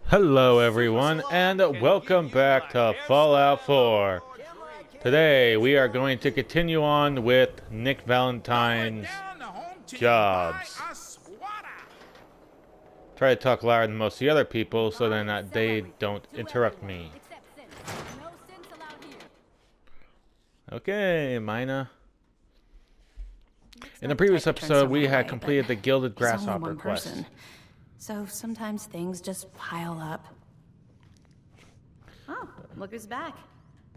Hello everyone and welcome back to Fallout 4. Today we are going to continue on with Nick Valentine's jobs. Try to talk louder than most of the other people so then they don't interrupt me. Okay, Mina. In the previous episode we had completed the Gilded Grasshopper quest. So sometimes things just pile up. Oh, look who's back.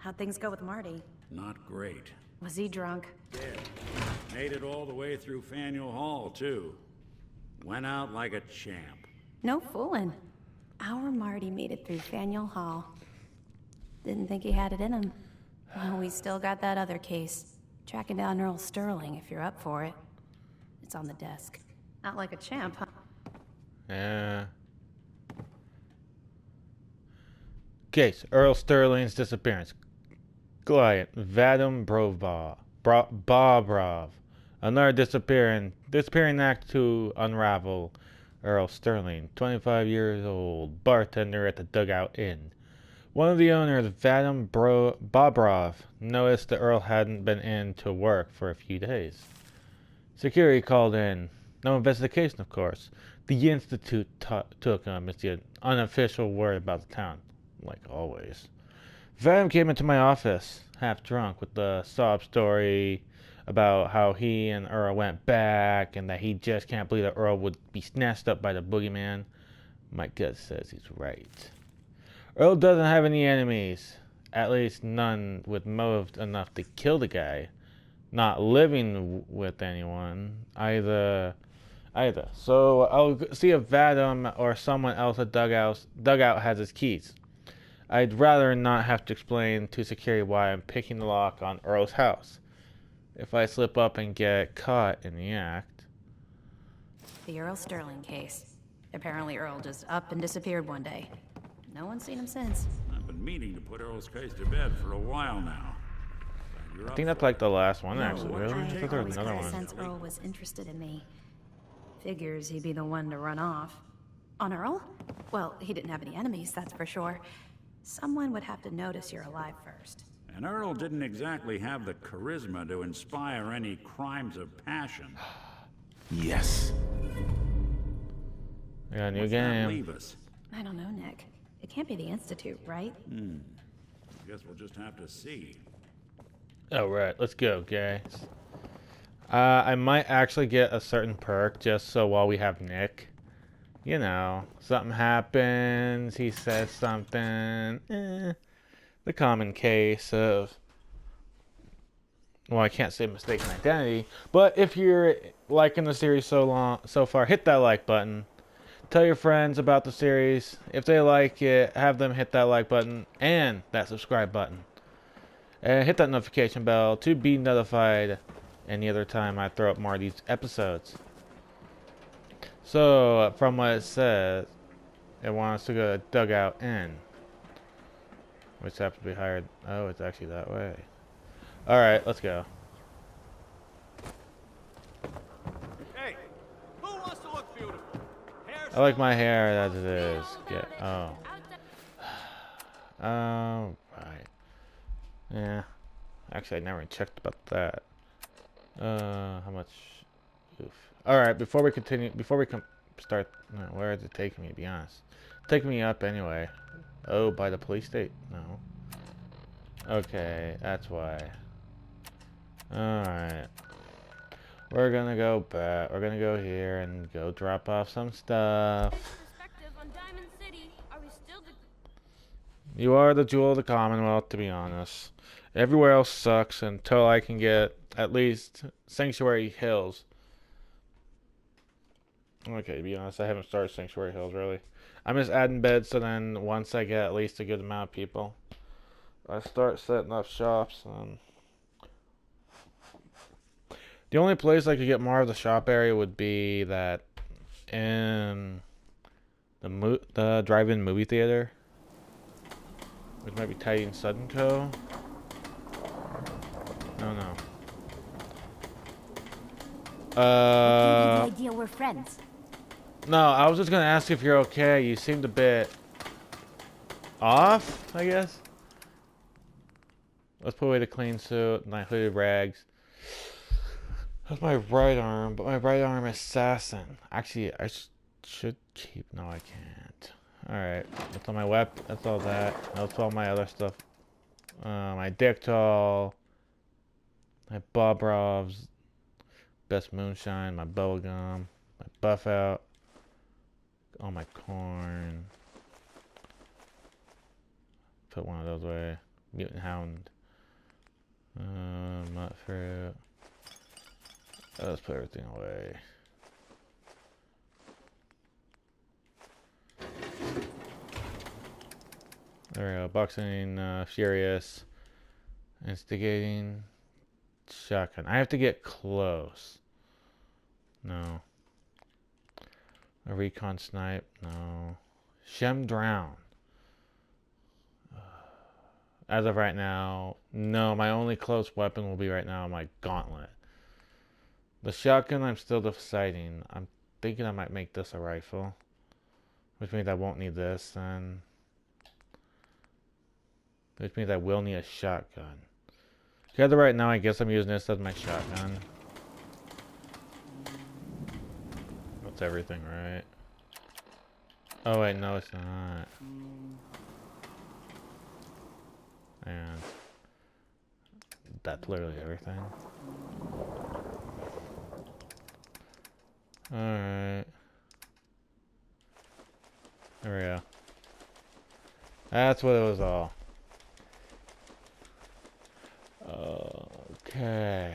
How'd things go with Marty? Not great. Was he drunk? Dead. Made it all the way through Faneuil Hall, too. Went out like a champ. No fooling. Our Marty made it through Faneuil Hall. Didn't think he had it in him. Well, we still got that other case. Tracking down Earl Sterling, if you're up for it. It's on the desk. Not like a champ, huh? Yeah. Case: Earl Sterling's disappearance. Client: Vadim Bobrov. Another disappearing act to unravel. Earl Sterling, 25 years old, bartender at the Dugout Inn. One of the owners, Vadim Bobrov, noticed that Earl hadn't been in to work for a few days. Security called in. No investigation, of course. The Institute took him as the unofficial word about the town, like always. Vadim came into my office, half drunk, with the sob story about how he and Earl went back and that he just can't believe that Earl would be snatched up by the boogeyman. My gut says he's right. Earl doesn't have any enemies, at least none with motive enough to kill the guy. Not living with anyone either. So I'll see if Vadim or someone else at Dugout has his keys. I'd rather not have to explain to security why I'm picking the lock on Earl's house. If I slip up and get caught in the act. The Earl Sterling case. Apparently Earl just up and disappeared one day. No one's seen him since. I've been meaning to put Earl's case to bed for a while now. I think that's like the last one, actually. Really? I thought there was another one. Since Earl was interested in me. Figures he'd be the one to run off. On Earl? Well, he didn't have any enemies, that's for sure. Someone would have to notice you're alive first. And Earl didn't exactly have the charisma to inspire any crimes of passion. Yes. We got a new What's that game. leave us? I don't know, Nick. It can't be the Institute, right? I guess we'll just have to see. Alright, let's go, guys. I might actually get a certain perk just so while we have Nick. You know, something happens, he says something. The common case of... Well, I can't say mistaken identity. But if you're liking the series so far, hit that like button. Tell your friends about the series. If they like it, have them hit that like button and that subscribe button. And hit that notification bell to be notified any other time I throw up more of these episodes. So, from what it says, it wants to go to Dugout Inn. Which happens to be hired. Oh, it's actually that way. Alright, let's go. Hey, who wants to look beautiful? I like my hair as it is. Yeah. Oh. Right. Yeah. Actually, I never checked about that. How much? Oof. Alright, before we start, no, where is it taking me, to be honest? It's taking me up anyway. Oh, by the police state? No. Okay, that's why. Alright. We're gonna go back. We're gonna go here and go drop off some stuff. You are the jewel of the Commonwealth, to be honest. Everywhere else sucks until I can get at least Sanctuary Hills. Okay, to be honest, I haven't started Sanctuary Hills, really. I'm just adding beds, so then once I get at least a good amount of people, I start setting up shops. The only place I could get more of the shop area would be that in the drive-in movie theater, which might be Titan Sudden Co. No. The idea we're friends. No, I was just gonna ask if you're okay. You seemed a bit off, I guess. Let's put away the clean suit, my hooded rags. That's my right arm, but my right arm is assassin. Actually, I should keep. No, I can't. Alright, that's all my weapon. That's all that. That's all my other stuff. My Dictol. My Bobrov's. Best moonshine. My bubblegum. My buff out. All my corn. Put one of those away. Mutant Hound. Nut fruit. Let's put everything away. There we go. Boxing, furious, instigating, shotgun. I have to get close. No. A recon snipe. No. Shem drown. As of right now, no. My only close weapon will be right now my gauntlet. The shotgun I'm still deciding. I'm thinking I might make this a rifle, which means I won't need this, and which means I will need a shotgun. As of right now, I guess I'm using this as my shotgun. That's everything, right? Oh wait, no, it's not. And that's literally everything. Alright. There we go. That's what it was all. Okay.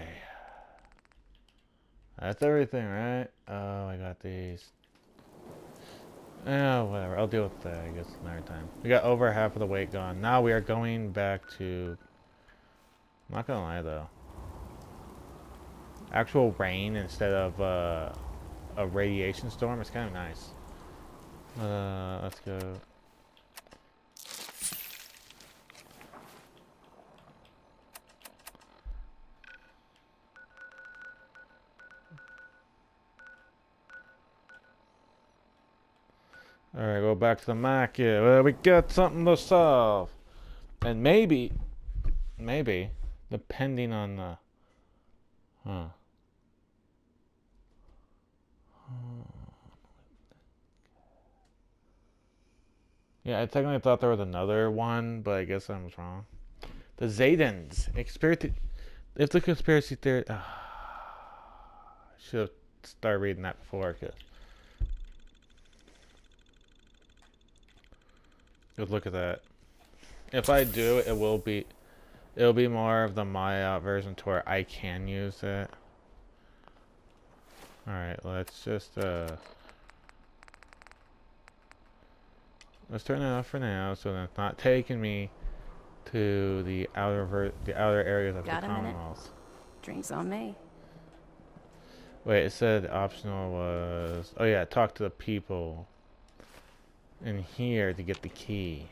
That's everything, right? Oh, I got these. Oh, whatever. I'll deal with that, I guess, another time. We got over half of the weight gone. Now we are going back to... I'm not gonna lie, though. Actual rain instead of, a radiation storm is kind of nice. Let's go. Alright, go back to the market. Well, we got something to solve. And maybe, depending on the... Yeah, I technically thought there was another one, but I guess I was wrong. The Zaydens. If the conspiracy theory... I should have started reading that before, because... Good look at that. If I do, it'll be more of the Maya version to where I can use it. Alright, let's just let's turn it off for now so that it's not taking me to the outer areas of the Commonwealth. Drinks on me. Wait, it said optional was... Oh yeah, talk to the people in here to get the key.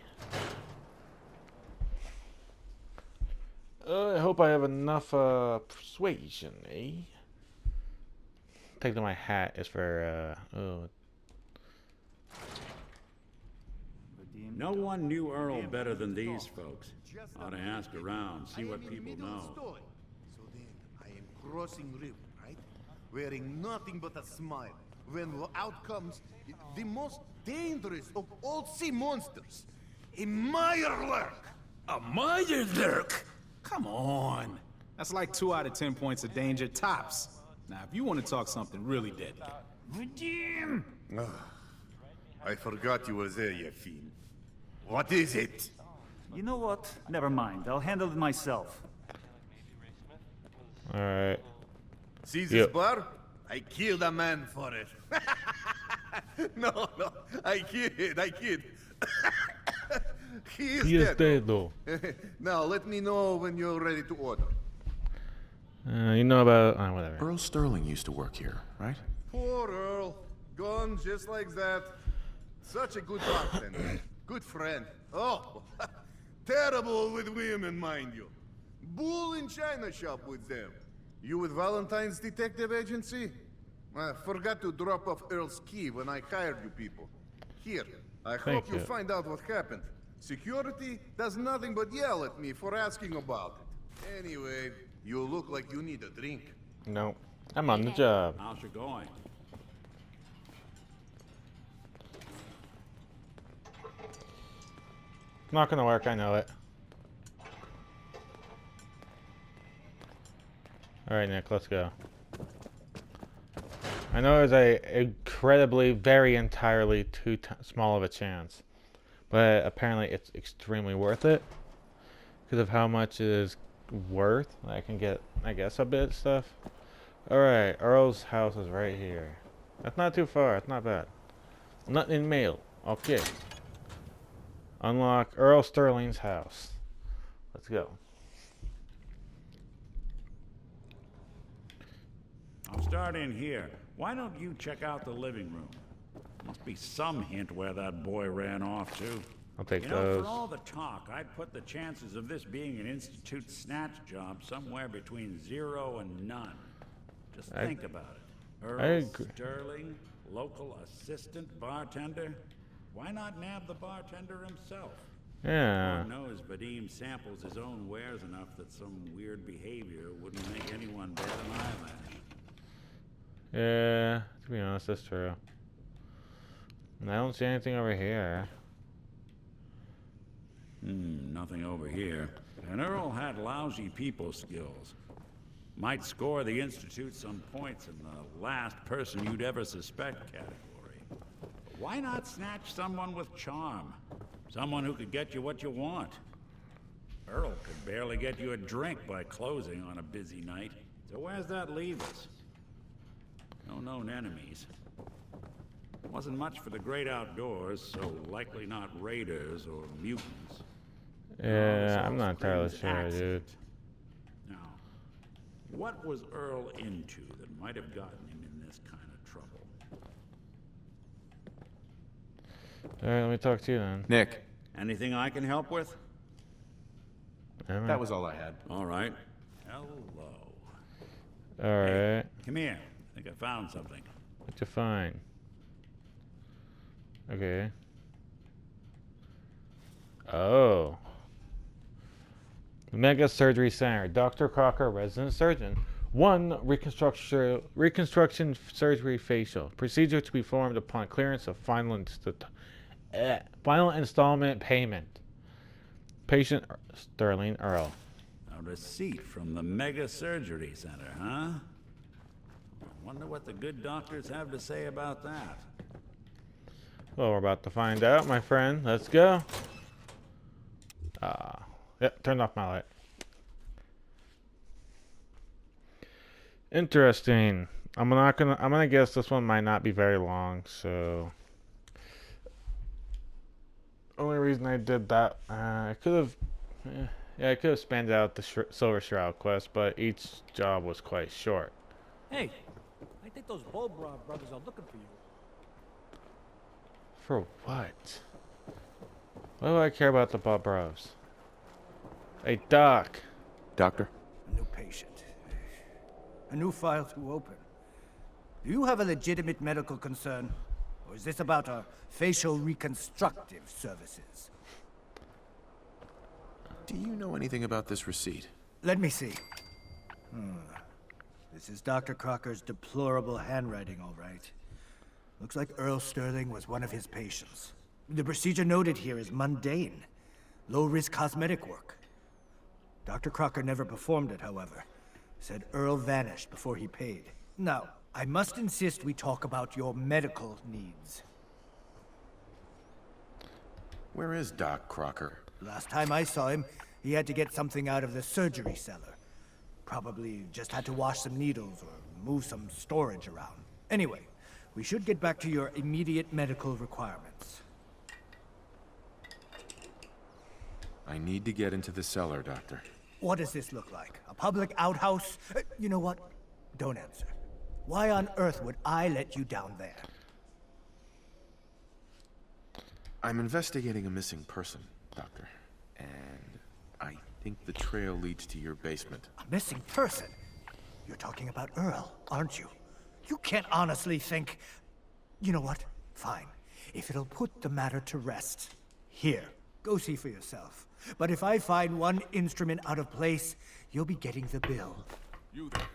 I hope I have enough persuasion, eh? Take my hat is for No one knew Earl better than these folks. Ought to ask around, see what people know. So then, I am crossing river, right? Wearing nothing but a smile. When out comes the most dangerous of all sea monsters, a Mirelurk. A Mirelurk? Come on. That's like 2 out of 10 points of danger tops. Now, if you want to talk something really deadly. Vadim! I forgot you were there, you fiend. What is it? You know what? Never mind. I'll handle it myself. Alright. See this bar? I killed a man for it. No, I kid. He is dead. Though. Now, let me know when you're ready to order. You know about... whatever. Earl Sterling used to work here, right? Poor Earl. Gone just like that. Such a good bartender. Good friend. Oh, terrible with women, mind you. Bull in China shop with them. You with Valentine's Detective Agency? I forgot to drop off Earl's key when I hired you people. Here, I hope you find out what happened. Security does nothing but yell at me for asking about it. Anyway, you look like you need a drink. No, I'm on the job. How's it going? Not gonna work, I know it. Alright, Nick, let's go. I know it was a incredibly, very entirely too small of a chance. But apparently it's extremely worth it. Because of how much it is worth. I can get, I guess, a bit of stuff. Alright, Earl's house is right here. That's not too far, it's not bad. Nothing in mail. Okay. Unlock Earl Sterling's house. Let's go. I'll start in here. Why don't you check out the living room? Must be some hint where that boy ran off to. I'll take You know, those. for all the talk, I'd put the chances of this being an Institute snatch job somewhere between 0 and none. Just think about it. Earl Sterling, local assistant bartender. Why not nab the bartender himself? Yeah. Lord knows Vadim samples his own wares enough that some weird behavior wouldn't make anyone bat an eyelash. Yeah, to be honest, that's true. And I don't see anything over here. Nothing over here. And Earl had lousy people skills. Might score the Institute some points in the last person you'd ever suspect category. Why not snatch someone with charm? Someone who could get you what you want. Earl could barely get you a drink by closing on a busy night. So where's that leave us? No known enemies. Wasn't much for the great outdoors, so likely not raiders or mutants. Yeah, I'm not entirely sure, dude. Now, what was Earl into that might have gotten him in this kind of trouble? Alright, let me talk to you then. Nick, Anything I can help with? that was all I had. All right. Hello. Alright. Come here. I think I found something. What'd you find? Okay. Oh. Mega Surgery Center. Dr. Crocker, resident surgeon. 1 reconstruction surgery facial. Procedure to be performed upon clearance of final installment payment. Patient Sterling Earl. A receipt from the Mega Surgery Center, huh? I wonder what the good doctors have to say about that. Well, we're about to find out, my friend. Let's go. Yep, turned off my light. Interesting. I'm gonna guess this one might not be very long, so only reason I did that, I could have spanned out the Silver Shroud quest, but each job was quite short. Hey, I think those Bulbra brothers are looking for you. For what? Why do I care about the Bob Bros? Hey, Doc. Doctor? A new patient. A new file to open. Do you have a legitimate medical concern? Or is this about our facial reconstructive services? Do you know anything about this receipt? Let me see. This is Dr. Crocker's deplorable handwriting, all right. Looks like Earl Sterling was one of his patients. The procedure noted here is mundane. Low-risk cosmetic work. Dr. Crocker never performed it, however. Said Earl vanished before he paid. Now, I must insist we talk about your medical needs. Where is Doc Crocker? Last time I saw him, he had to get something out of the surgery cellar. Probably just had to wash some needles or move some storage around. Anyway, we should get back to your immediate medical requirements. I need to get into the cellar, Doctor. What does this look like? A public outhouse? You know what? Don't answer. Why on earth would I let you down there? I'm investigating a missing person, Doctor. And I think the trail leads to your basement. A missing person? You're talking about Earl, aren't you? You can't honestly think... You know what? Fine. If it'll put the matter to rest. Here. Go see for yourself. But if I find one instrument out of place, you'll be getting the bill. You there.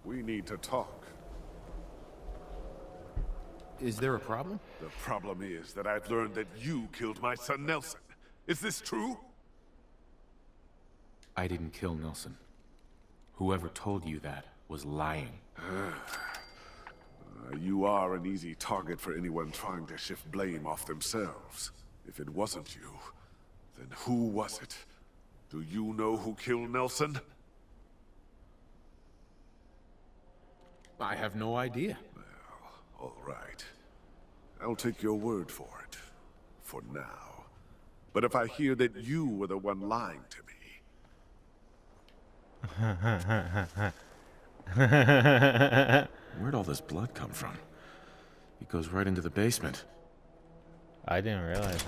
We need to talk. Is there a problem? The problem is that I've learned that you killed my son Nelson. Is this true? I didn't kill Nelson. Whoever told you that was lying. You are an easy target for anyone trying to shift blame off themselves. If it wasn't you, then who was it? Do you know who killed Nelson? I have no idea. All right. I'll take your word for it. For now. But if I hear that you were the one lying to me... Where'd all this blood come from? It goes right into the basement. I didn't realize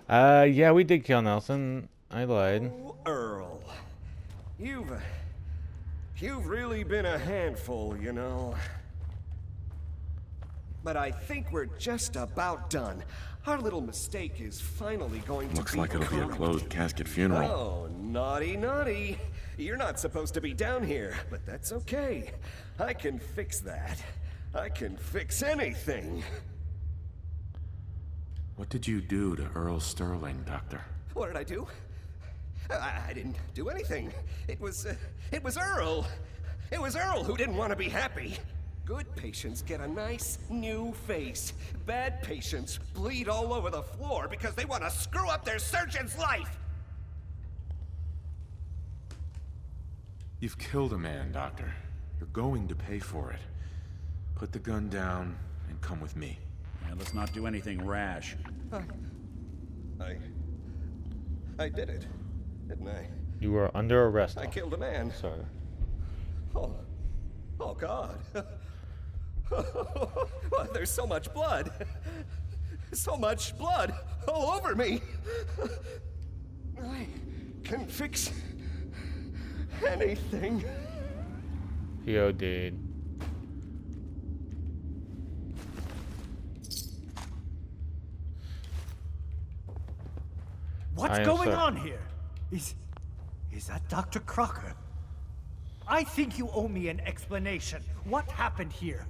that. Yeah, we did kill Nelson. I lied. Oh, Earl. You've really been a handful, you know. But I think we're just about done. Our little mistake is finally going to be Looks like it'll be a closed casket funeral. Oh, naughty, naughty. You're not supposed to be down here, but that's okay. I can fix that. I can fix anything. What did you do to Earl Sterling, Doctor? What did I do? I didn't do anything. It was Earl. It was Earl who didn't want to be happy. Good patients get a nice new face. Bad patients bleed all over the floor because they want to screw up their surgeon's life. You've killed a man, Doctor. You're going to pay for it. Put the gun down and come with me. Yeah, let's not do anything rash. I did it, didn't I? You were under arrest. I killed a man. Sorry. Oh God. There's so much blood. So much blood all over me. I can fix anything. Yo, dude. What's going on here? Is that Dr. Crocker? I think you owe me an explanation. What happened here?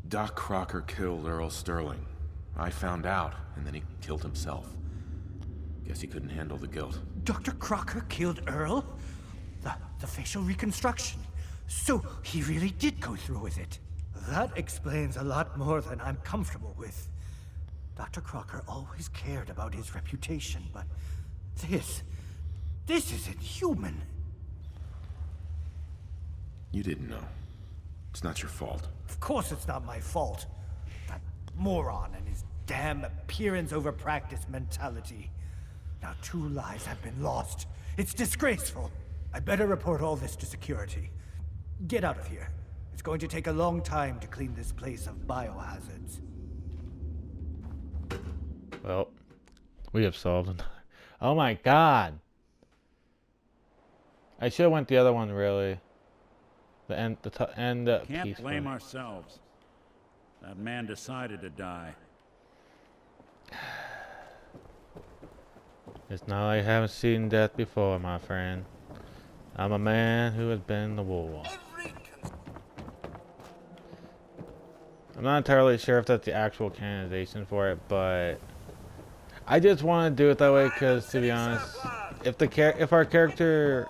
Doc Crocker killed Earl Sterling. I found out, and then he killed himself. Guess he couldn't handle the guilt. Dr. Crocker killed Earl? The facial reconstruction. So he really did go through with it. That explains a lot more than I'm comfortable with. Dr. Crocker always cared about his reputation, but this isn't human. You didn't know. It's not your fault. Of course it's not my fault. That moron and his damn appearance over practice mentality. Now 2 lives have been lost. It's disgraceful. I better report all this to security. Get out of here. It's going to take a long time to clean this place of biohazards. Well, we have solved it. Oh my god! I should have went the other one, really. The end, Can't blame ourselves. That man decided to die. It's not like I haven't seen death before, my friend. I'm a man who has been in the war. I'm not entirely sure if that's the actual canonization for it, but I just want to do it that way because, to be honest, if our character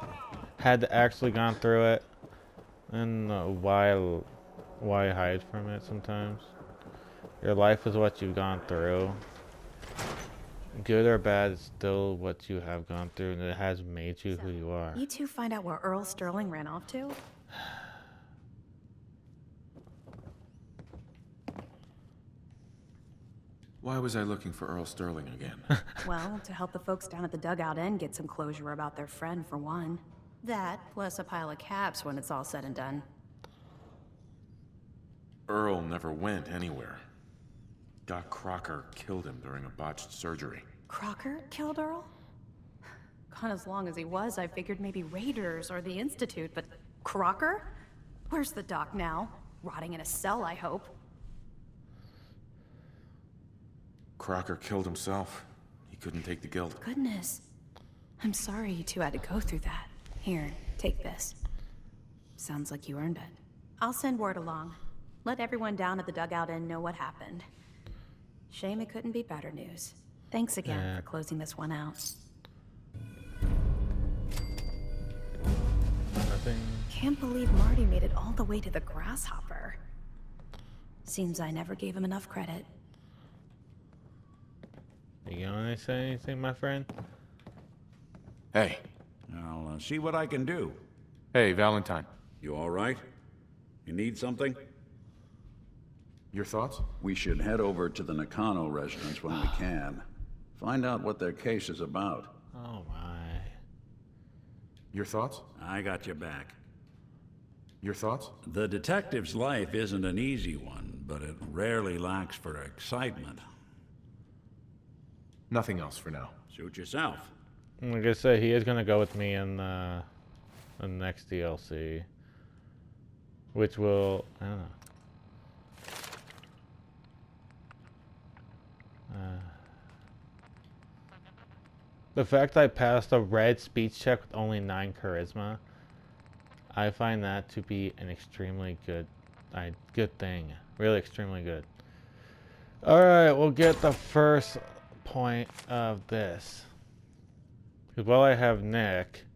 had actually gone through it, then why hide from it sometimes? Your life is what you've gone through. Good or bad, it's still what you have gone through, and it has made you who you are. You two find out where Earl Sterling ran off to? Why was I looking for Earl Sterling again? Well, to help the folks down at the Dugout Inn get some closure about their friend, for one. That, plus a pile of caps when it's all said and done. Earl never went anywhere. Doc Crocker killed him during a botched surgery. Crocker killed Earl? Gone as long as he was, I figured maybe Raiders or the Institute, but Crocker? Where's the doc now? Rotting in a cell, I hope. Crocker killed himself. He couldn't take the guilt. Goodness. I'm sorry you two had to go through that. Here, take this. Sounds like you earned it. I'll send word along. Let everyone down at the Dugout Inn know what happened. Shame it couldn't be better news. Thanks again for closing this one out. Nothing. Can't believe Marty made it all the way to the Grasshopper. Seems I never gave him enough credit. You gonna say anything, my friend? Hey. I'll see what I can do. Hey, Valentine. You all right? You need something? Your thoughts? We should head over to the Nakano residence when we can. Find out what their case is about. Oh my. Your thoughts? I got your back. Your thoughts? The detective's life isn't an easy one, but it rarely lacks for excitement. Nothing else for now. Suit yourself. Like I said, he is gonna go with me in the next DLC, which will, I don't know. The fact I passed a red speech check with only 9 charisma, I find that to be an extremely good thing. Really extremely good. Alright, we'll get the first point of this. Because while I have Nick,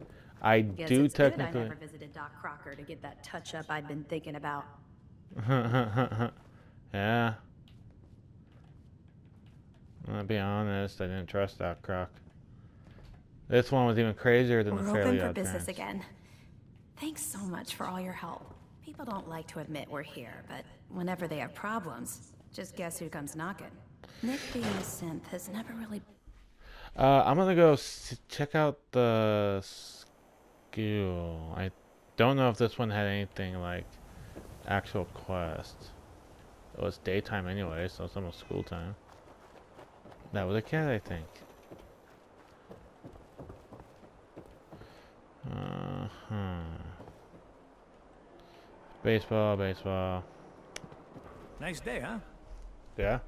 I do technically... I never visited Doc Crocker to get that touch-up I'd been thinking about. Yeah. I'll be honest, I didn't trust Doc Croc. This one was even crazier than the We're Fairly open for Odd business Parents. again. Thanks so much for all your help. People don't like to admit we're here, but whenever they have problems, just guess who comes knocking. Nick being a synth has never really... I'm gonna go check out the school. I don't know if this one had anything like actual quests. It was daytime anyway, so it's almost school time. That was a cat, I think. Baseball, baseball. Nice day, huh? Yeah.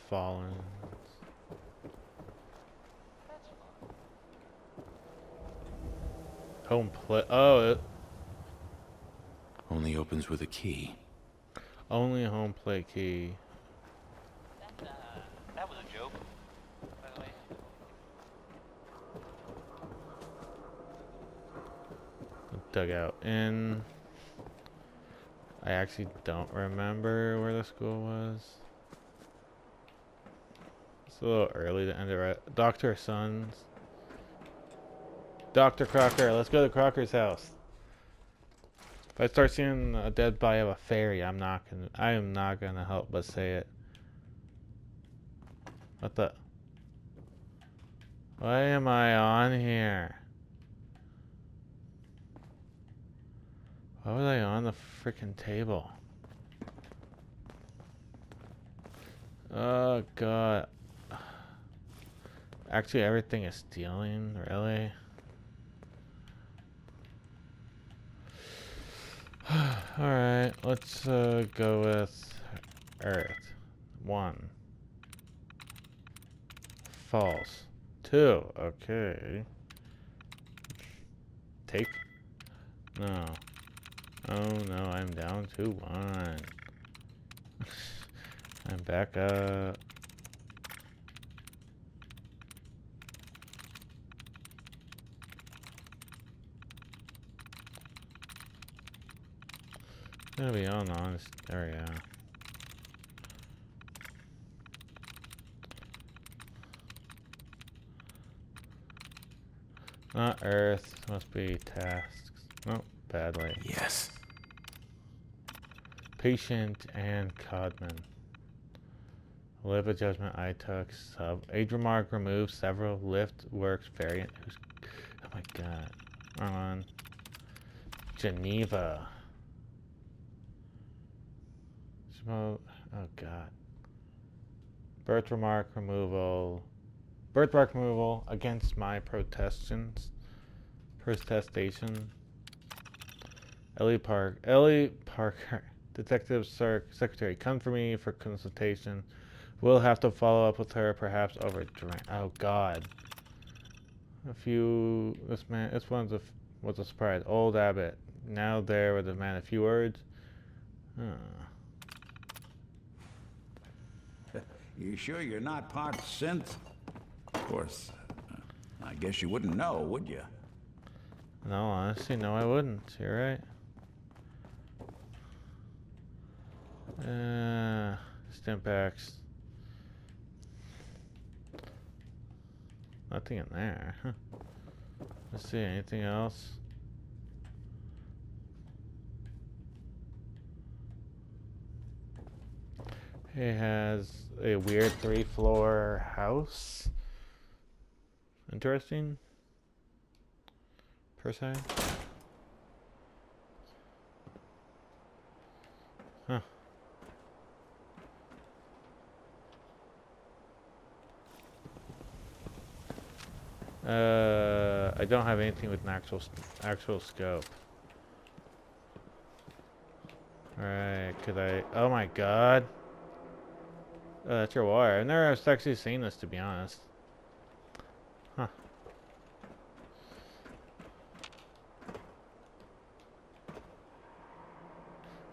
Fallen. Home play. Oh, it Only opens with a key. only home play key. That was a joke, by the way. Dugout in. I actually don't remember where the school was. It's a little early to end it right. Dr. Sons. Dr. Crocker, let's go to Crocker's house. If I start seeing a dead body of a fairy, I am not gonna help but say it. What the? Why am I on here? Why was I on the freaking table? Oh god. Actually, everything is stealing, really? Alright, let's go with Earth. 1. False. 2. Okay. Take? No. Oh no, I'm down to 1. I'm back up. Gonna be honest. There we go. Not Earth. Must be tasks. Nope. Badly. Yes. Patient and Codman. Live a judgment I took. Sub. Age remark removed several lift works variant. Oh my god. Wrong one. Geneva. Oh god. Birthmark removal. Birthmark removal against my protestation. Ellie Parker, Detective Secretary, come for me for consultation. We'll have to follow up with her, perhaps over drink. Oh God. This one was a surprise. Old Abbott, now there with a man. A few words. You sure you're not part synth? Of course. I guess you wouldn't know, would you? No, honestly, no, I wouldn't. You're right. Stimpaks. Nothing in there. Huh. Let's see, anything else? It has a weird 3-floor house. Interesting. Per se. Huh. I don't have anything with an actual scope. Alright, could I... Oh my God. Oh, that's your wire. I've never actually seen this, to be honest. Huh.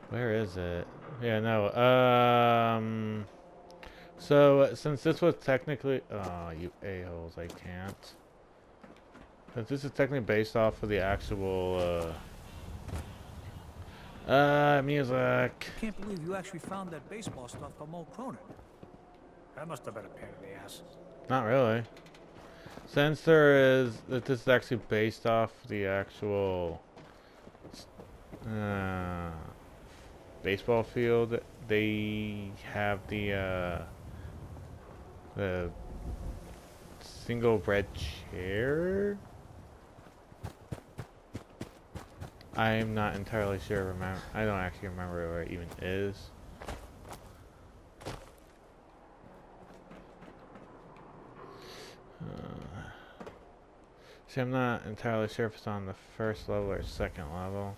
Where is it? Yeah, no. So, since this was technically... Oh, you a-holes, I can't. Since this is technically based off of the actual, music. Can't believe you actually found that baseball stuff by Mo Croner. That must have been a pain in the ass. Not really. Since this is actually based off the actual, baseball field, they have the single red chair? I'm not entirely sure. I don't actually remember where it even is. See, I'm not entirely sure if it's on the first level or second level.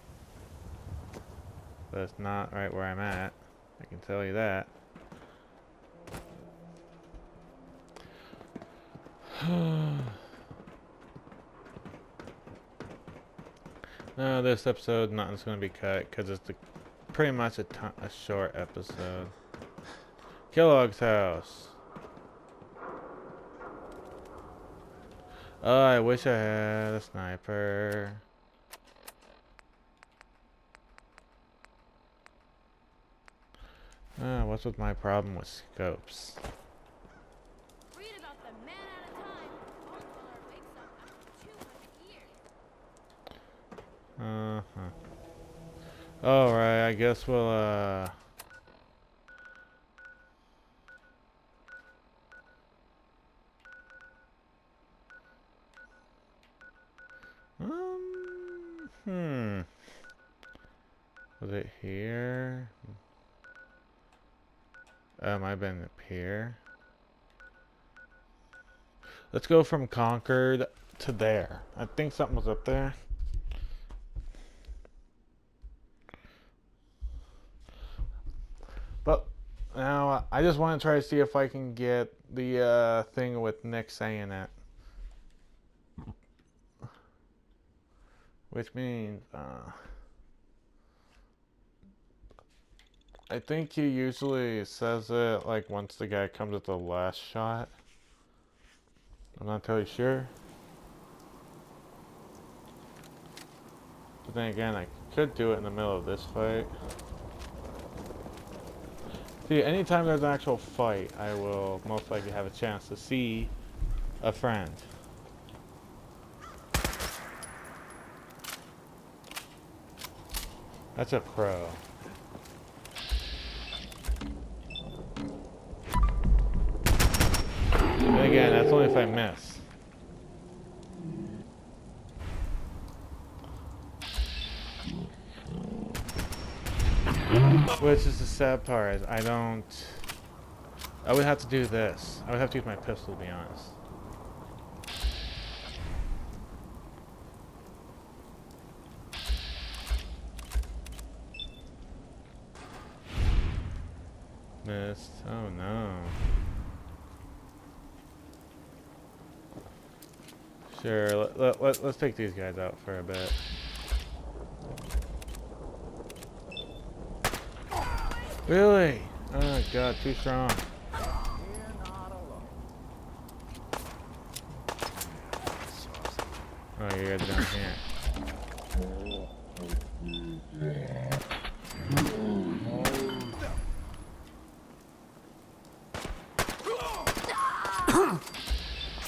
But it's not right where I'm at. I can tell you that. No, this episode, nothing's going to be cut because it's pretty much a short episode. Kellogg's house. Oh, I wish I had a sniper. What's with my problem with scopes? Read about the man at a time. Bone wakes up after 200 years. Alright, I guess we'll, Was it here? Might have been up here. Let's go from Concord to there. I think something was up there. But now I just want to try to see if I can get the thing with Nick saying it. Which means I think he usually says it like once the guy comes at the last shot. I'm not totally sure. But then again, I could do it in the middle of this fight. See, anytime there's an actual fight, I will most likely have a chance to see a friend. That's a pro. And again, that's only if I miss. Which is the sad part, is I would have to do this. I would have to use my pistol, to be honest. Missed. Oh no. Sure, let's take these guys out for a bit. Really? Oh god, too strong. Oh, you guys down here.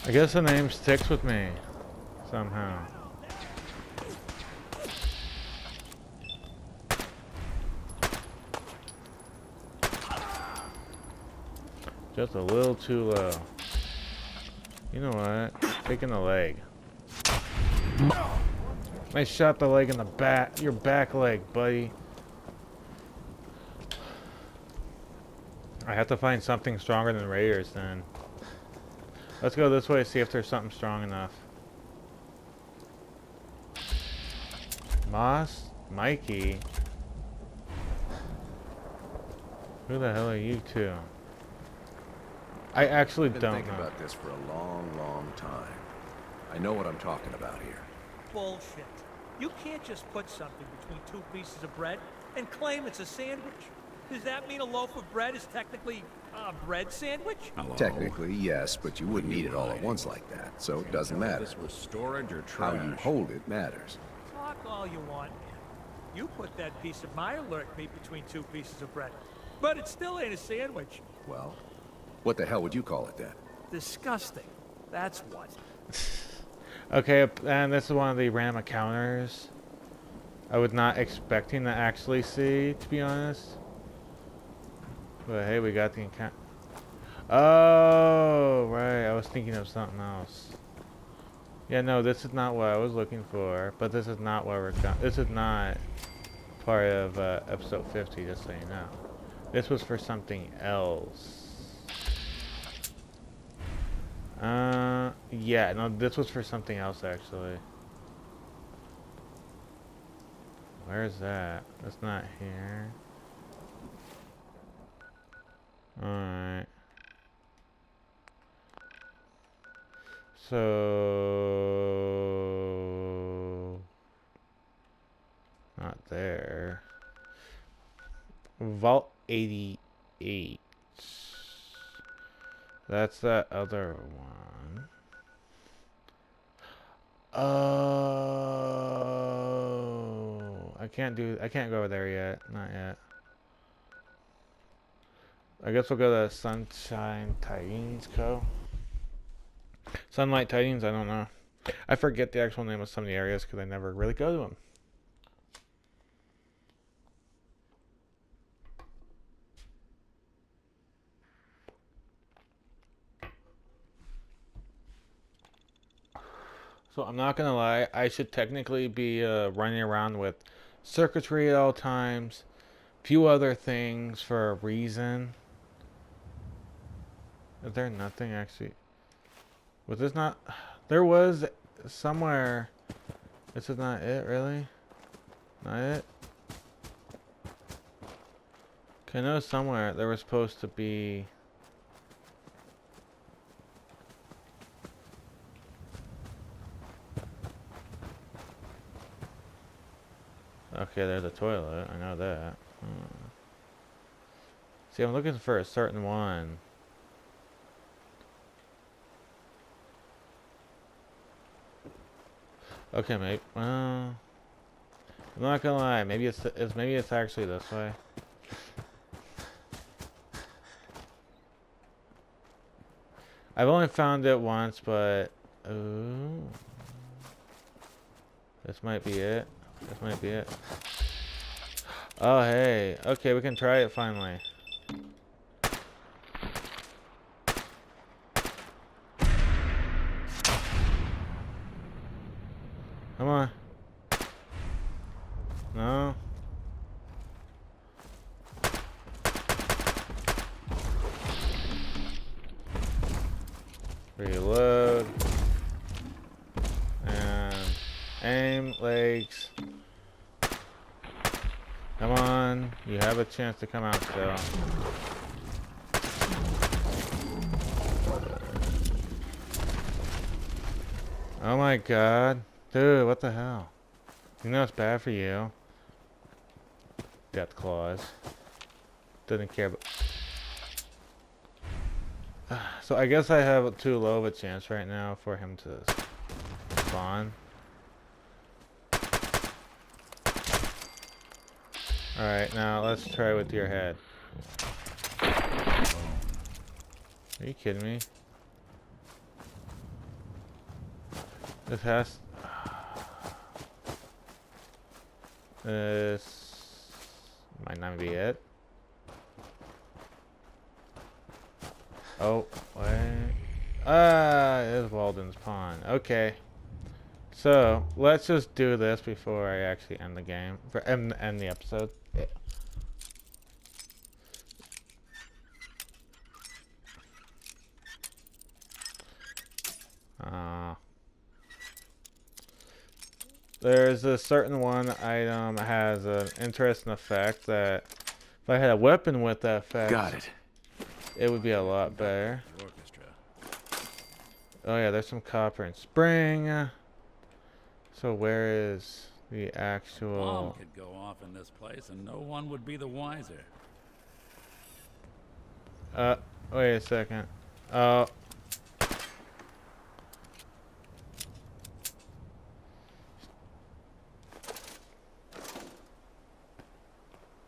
I guess the name sticks with me somehow. Just a little too low. You know what? Taking the leg. I shot the leg in the back. Your back leg, buddy. I have to find something stronger than Raiders then. Let's go this way, see if there's something strong enough. Moss? Mikey? Who the hell are you two? I actually don't know. I've been thinking about this for a long, long time. I know what I'm talking about here. Bullshit. You can't just put something between two pieces of bread and claim it's a sandwich. Does that mean a loaf of bread is technically a bread sandwich? Hello? Technically, yes, but you wouldn't eat it all at once like that, so it doesn't matter. This was storage or How trash? you hold it matters. Talk all you want, man. You put that piece of Mirelurk meat between two pieces of bread, but it still ain't a sandwich. Well, what the hell would you call it then? Disgusting. That's what. Okay, and this is one of the random encounters I was not expecting to actually see, to be honest. But hey, we got the encounter. Oh, right. I was thinking of something else. Yeah, no, this is not what I was looking for. But this is not what we're... This is not part of episode 50, just so you know. This was for something else. Yeah, no, this was for something else, actually. Where is that? That's not here. Alright. So... Not there. Vault 88. That's that other one. Oh, I can't go over there yet. Not yet. I guess we'll go to Sunshine Tidings Co. Sunlight Tidings, I don't know. I forget the actual name of some of the areas because I never really go to them. So I'm not gonna lie, I should technically be running around with circuitry at all times, few other things for a reason. Is there nothing actually? Was this not? There was somewhere. This is not it, really? Not it? Okay, I know somewhere there was supposed to be. Okay, there's a toilet. I know that. See, I'm looking for a certain one. Okay, mate. Well, I'm not gonna lie. Maybe it's actually this way. I've only found it once, but ooh, this might be it. This might be it. Oh, hey. Okay, we can try it finally. Come on. No. Reload. And aim, legs. Come on. You have a chance to come out still. Oh my god. Dude, what the hell? You know it's bad for you. Death claws. Didn't care about... So I guess I have too low of a chance right now for him to spawn. Alright, now let's try with your head. Are you kidding me? This has... This... might not be it. Oh, what? It's Walden's Pond. Okay. So, let's just do this before I actually end the game. End the episode. There's a certain one item has an interesting effect that if I had a weapon with that effect... Got it. It would be a lot better. Oh yeah, there's some copper and spring. So where is the actual... Bomb could go off in this place and no one would be the wiser. Wait a second. Oh.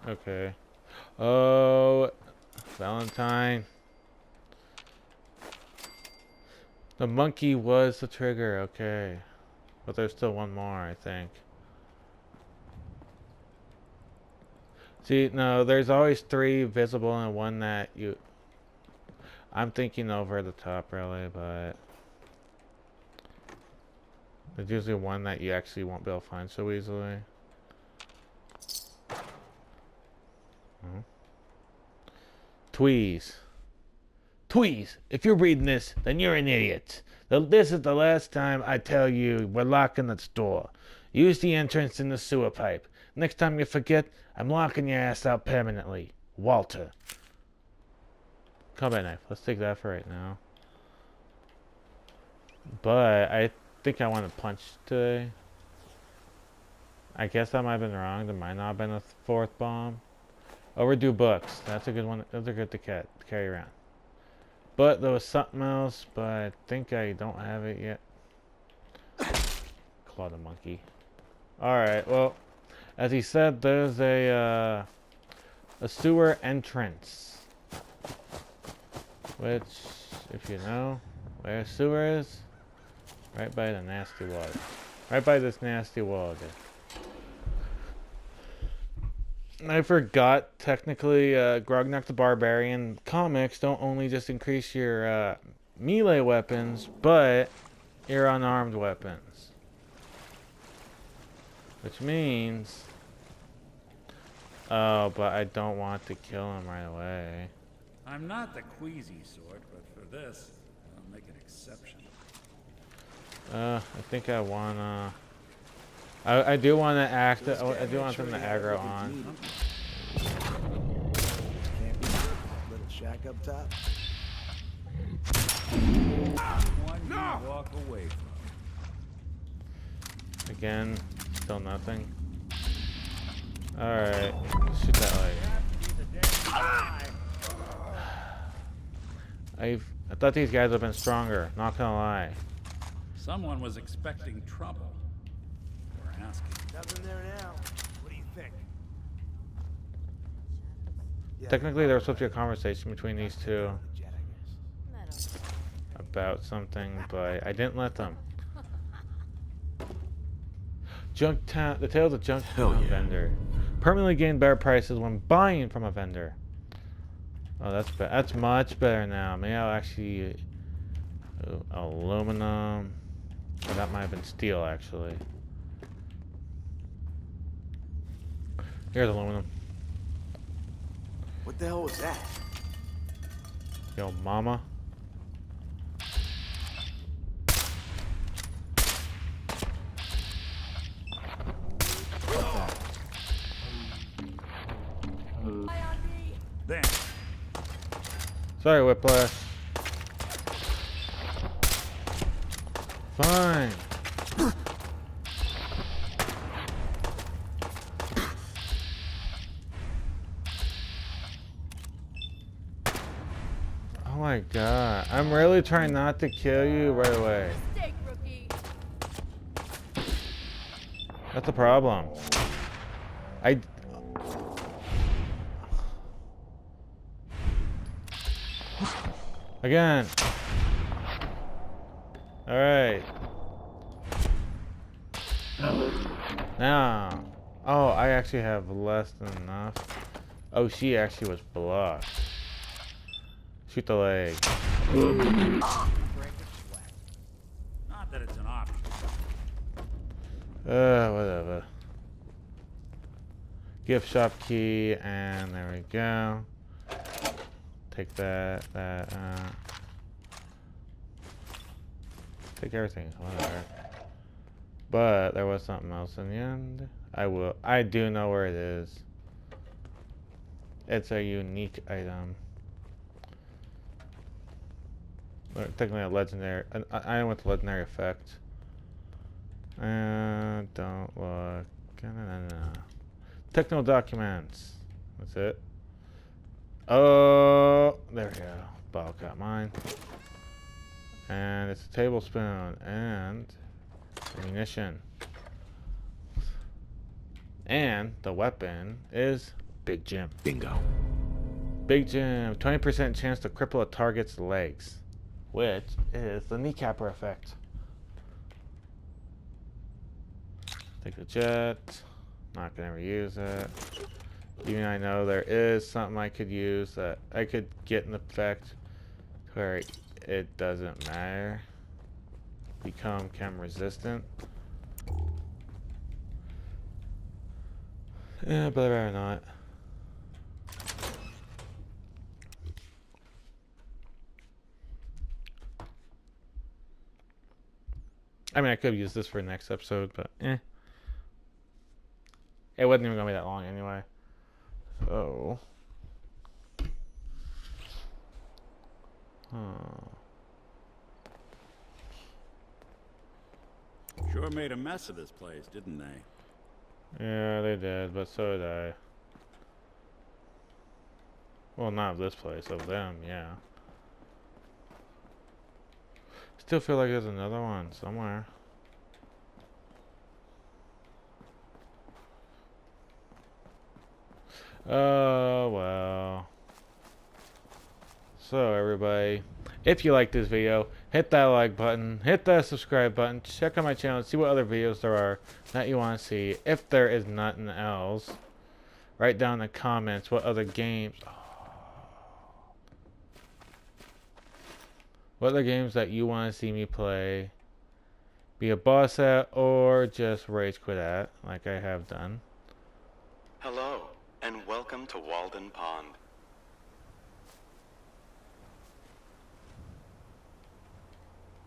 Okay. Oh, Valentine. The monkey was the trigger, okay. But there's still one more, I think. See, no, there's always 3 visible and one that you... I'm thinking over the top, really, but... There's usually one that you actually won't be able to find so easily. Tweez. Tweez, if you're reading this, then you're an idiot. This is the last time I tell you we're locking the store. Use the entrance in the sewer pipe. Next time you forget, I'm locking your ass out permanently. Walter. Combat knife. Let's take that for right now. But I think I want to punch today. I guess I might have been wrong. There might not have been a 4th bomb. Overdue books. That's a good one. Those are good to carry around. But there was something else, but I think I don't have it yet. Claw the monkey. Alright, well, as he said, there's a sewer entrance. Which, if you know where a sewer is, right by the nasty water. Right by this nasty water. I forgot, technically, Grognak the Barbarian comics don't only just increase your melee weapons, but your unarmed weapons. Which means... Oh, but I don't want to kill him right away. I'm not the queasy sort, but for this, I'll make an exception. I think I wanna... I do want to act. I do want them to aggro on. Little shack up top. No! Walk away from. Again, still nothing. All right, shoot that light. I thought these guys would have been stronger. Not gonna lie. Someone was expecting trouble. Nothing there now. What do you think? Technically, there was supposed to be a conversation between these two about something, but I didn't let them. Junktown, the Tales of Junktown vendor. Permanently gain better prices when buying from a vendor. Oh, that's much better now. Maybe I'll actually aluminum. Oh, that might have been steel, actually. Here's aluminum. What the hell was that? Yo, mama. There. Sorry, Whiplash. Fine. my god. I'm really trying not to kill you right away. Mistake, rookie. That's the problem. Again. Alright. Now. Oh, I actually have less than enough. Oh, she actually was blocked. Shoot the leg. Not that it's an option. Whatever. Gift shop key, and there we go. Take that, take everything, whatever. But there was something else in the end. I do know where it is. It's a unique item. Technically a legendary, an item with legendary effect. Don't look. Techno documents. That's it. Oh, there we go. Ball got mine. And it's a tablespoon and ammunition. And the weapon is Big Jim. Bingo. Big Jim, 20% chance to cripple a target's legs, which is the kneecapper effect. Take the jet. Not gonna ever use it. Even I know there is something I could use that I could get an effect where it doesn't matter. Become chem resistant. Yeah, but I'd rather not. I mean, I could use this for next episode, but It wasn't even gonna be that long anyway. So. Sure made a mess of this place, didn't they? Yeah, they did, but so did I. Well, not of this place, of them, yeah. Still feel like there's another one somewhere. Oh, well. So, everybody, if you like this video, hit that like button, hit that subscribe button, check out my channel and see what other videos there are that you want to see. If there is nothing else, write down in the comments what other games... What other games that you want to see me play, be a boss at, or just rage quit at, like I have done. Hello, and welcome to Walden Pond.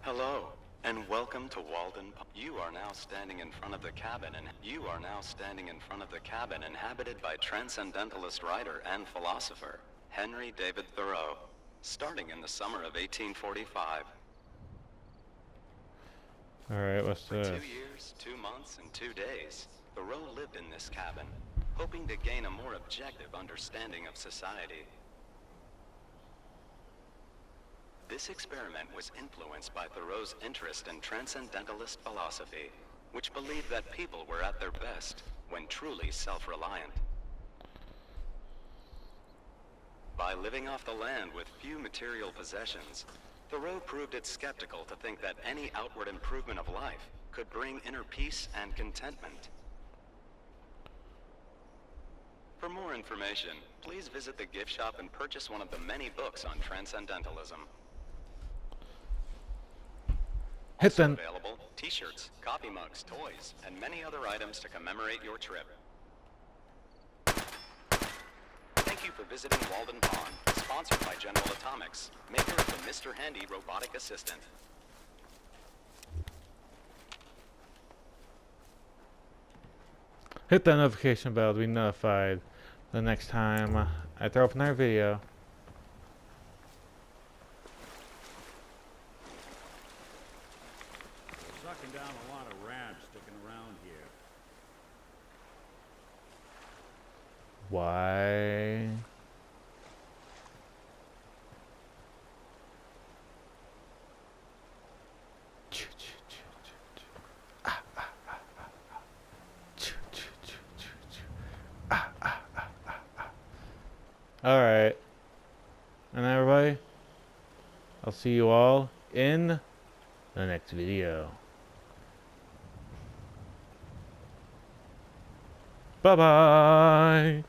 Hello, and welcome to Walden Pond. You are now standing in front of the cabin, inhabited by transcendentalist writer and philosopher Henry David Thoreau. Starting in the summer of 1845. Alright, what's this? For 2 years, 2 months, and 2 days, Thoreau lived in this cabin, hoping to gain a more objective understanding of society. This experiment was influenced by Thoreau's interest in transcendentalist philosophy, which believed that people were at their best when truly self-reliant. By living off the land with few material possessions, Thoreau proved it skeptical to think that any outward improvement of life could bring inner peace and contentment. For more information, please visit the gift shop and purchase one of the many books on transcendentalism. Also available, t-shirts, coffee mugs, toys, and many other items to commemorate your trip. Thank you for visiting Walden Pond, sponsored by General Atomics, maker of the Mr. Handy robotic assistant. Hit that notification bell to be notified the next time I throw up another video. Sucking down a lot of rats sticking around here. Why? Alright. And everybody, I'll see you all in the next video. Bye-bye!